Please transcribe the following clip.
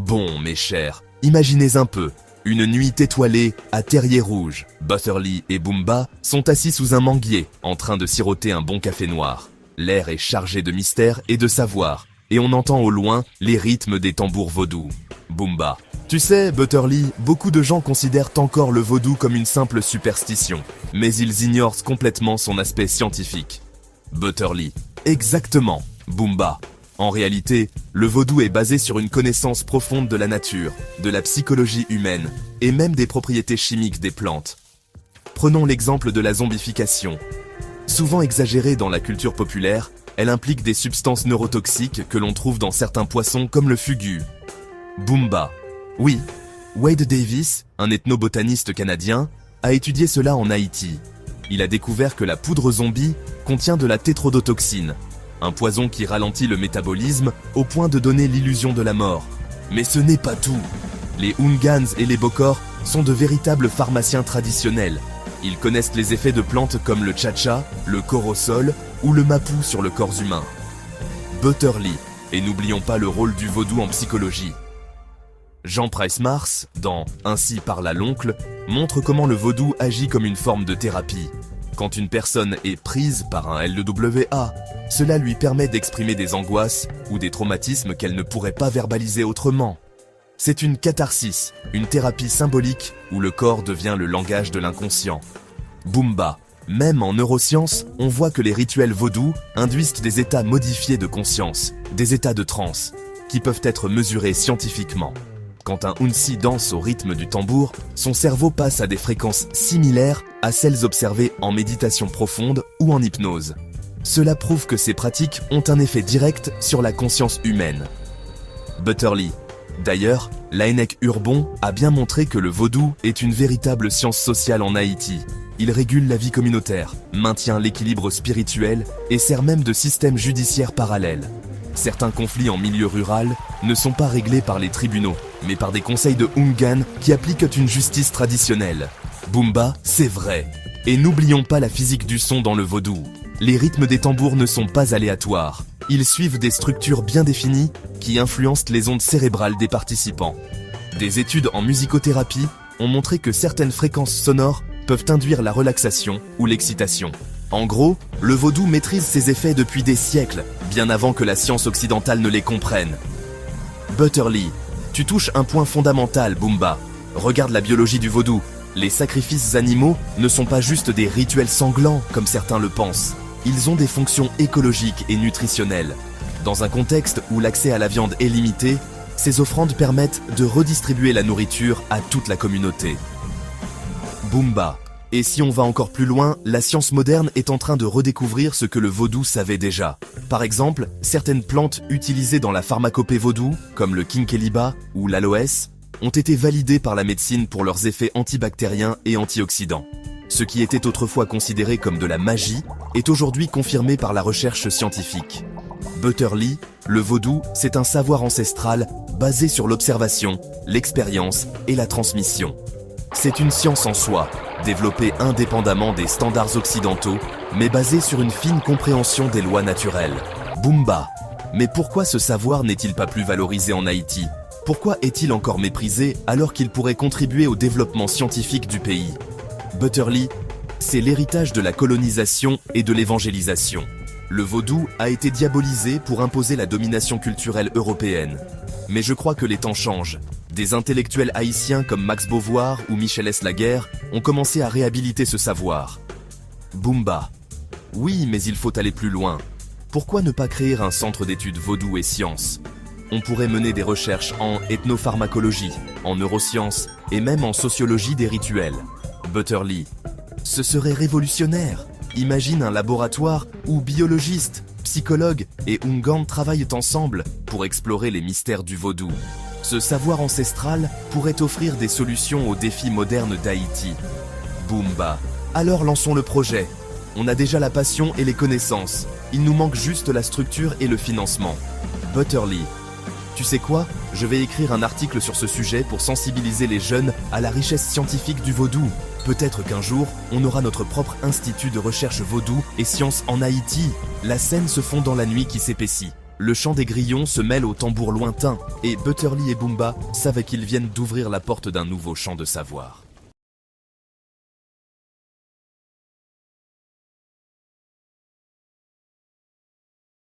Bon, mes chers, imaginez un peu. Une nuit étoilée à Terrier-Rouge. Butterly et Boomba sont assis sous un manguier, en train de siroter un bon café noir. L'air est chargé de mystère et de savoir, et on entend au loin les rythmes des tambours vaudous. Boomba. Tu sais, Butterly, beaucoup de gens considèrent encore le vaudou comme une simple superstition, mais ils ignorent complètement son aspect scientifique. Butterly. Exactement, Boomba. En réalité, le vaudou est basé sur une connaissance profonde de la nature, de la psychologie humaine, et même des propriétés chimiques des plantes. Prenons l'exemple de la zombification. Souvent exagérée dans la culture populaire, elle implique des substances neurotoxiques que l'on trouve dans certains poissons comme le fugu. Boomba. Oui, Wade Davis, un ethnobotaniste canadien, a étudié cela en Haïti. Il a découvert que la poudre zombie contient de la tétrodotoxine, un poison qui ralentit le métabolisme au point de donner l'illusion de la mort. Mais ce n'est pas tout. Les Ungans et les Bokor sont de véritables pharmaciens traditionnels. Ils connaissent les effets de plantes comme le tcha-tcha, le corosol ou le mapou sur le corps humain. Butterly, et n'oublions pas le rôle du vaudou en psychologie. Jean Price-Mars, dans Ainsi parla l'oncle, montre comment le vaudou agit comme une forme de thérapie. Quand une personne est prise par un LWA, cela lui permet d'exprimer des angoisses ou des traumatismes qu'elle ne pourrait pas verbaliser autrement. C'est une catharsis, une thérapie symbolique où le corps devient le langage de l'inconscient. Boomba. Même en neurosciences, on voit que les rituels vaudous induisent des états modifiés de conscience, des états de transe, qui peuvent être mesurés scientifiquement. Quand un Unsi danse au rythme du tambour, son cerveau passe à des fréquences similaires à celles observées en méditation profonde ou en hypnose. Cela prouve que ces pratiques ont un effet direct sur la conscience humaine. Butterly. D'ailleurs, Laënnec Urbon a bien montré que le vaudou est une véritable science sociale en Haïti. Il régule la vie communautaire, maintient l'équilibre spirituel et sert même de système judiciaire parallèle. Certains conflits en milieu rural ne sont pas réglés par les tribunaux, mais par des conseils de Ungan qui appliquent une justice traditionnelle. Boomba, c'est vrai. Et n'oublions pas la physique du son dans le vaudou. Les rythmes des tambours ne sont pas aléatoires. Ils suivent des structures bien définies qui influencent les ondes cérébrales des participants. Des études en musicothérapie ont montré que certaines fréquences sonores peuvent induire la relaxation ou l'excitation. En gros, le vaudou maîtrise ses effets depuis des siècles, bien avant que la science occidentale ne les comprenne. Butterly, tu touches un point fondamental, Boomba. Regarde la biologie du vaudou. Les sacrifices animaux ne sont pas juste des rituels sanglants, comme certains le pensent. Ils ont des fonctions écologiques et nutritionnelles. Dans un contexte où l'accès à la viande est limité, ces offrandes permettent de redistribuer la nourriture à toute la communauté. Boomba. Et si on va encore plus loin, la science moderne est en train de redécouvrir ce que le vaudou savait déjà. Par exemple, certaines plantes utilisées dans la pharmacopée vaudou, comme le kinkeliba ou l'aloès, ont été validées par la médecine pour leurs effets antibactériens et antioxydants. Ce qui était autrefois considéré comme de la magie est aujourd'hui confirmé par la recherche scientifique. Butterly, le vaudou, c'est un savoir ancestral basé sur l'observation, l'expérience et la transmission. C'est une science en soi, développée indépendamment des standards occidentaux, mais basée sur une fine compréhension des lois naturelles. Boomba. Mais pourquoi ce savoir n'est-il pas plus valorisé en Haïti? Pourquoi est-il encore méprisé alors qu'il pourrait contribuer au développement scientifique du pays? Butterly, c'est l'héritage de la colonisation et de l'évangélisation. Le vaudou a été diabolisé pour imposer la domination culturelle européenne. Mais je crois que les temps changent. Des intellectuels haïtiens comme Max Beauvoir ou Michel S. Laguerre ont commencé à réhabiliter ce savoir. Boomba. Oui, mais il faut aller plus loin. Pourquoi ne pas créer un centre d'études vaudou et sciences? On pourrait mener des recherches en ethnopharmacologie, en neurosciences et même en sociologie des rituels. Butterly. Ce serait révolutionnaire. Imagine un laboratoire où biologistes, psychologues et Ungan travaillent ensemble pour explorer les mystères du vaudou. Ce savoir ancestral pourrait offrir des solutions aux défis modernes d'Haïti. Boomba. Alors lançons le projet. On a déjà la passion et les connaissances. Il nous manque juste la structure et le financement. Butterly. Tu sais quoi? Je vais écrire un article sur ce sujet pour sensibiliser les jeunes à la richesse scientifique du vaudou. Peut-être qu'un jour, on aura notre propre institut de recherche vaudou et sciences en Haïti. La scène se fond dans la nuit qui s'épaissit. Le chant des grillons se mêle au tambour lointain, et Butterly et Boomba savent qu'ils viennent d'ouvrir la porte d'un nouveau champ de savoir.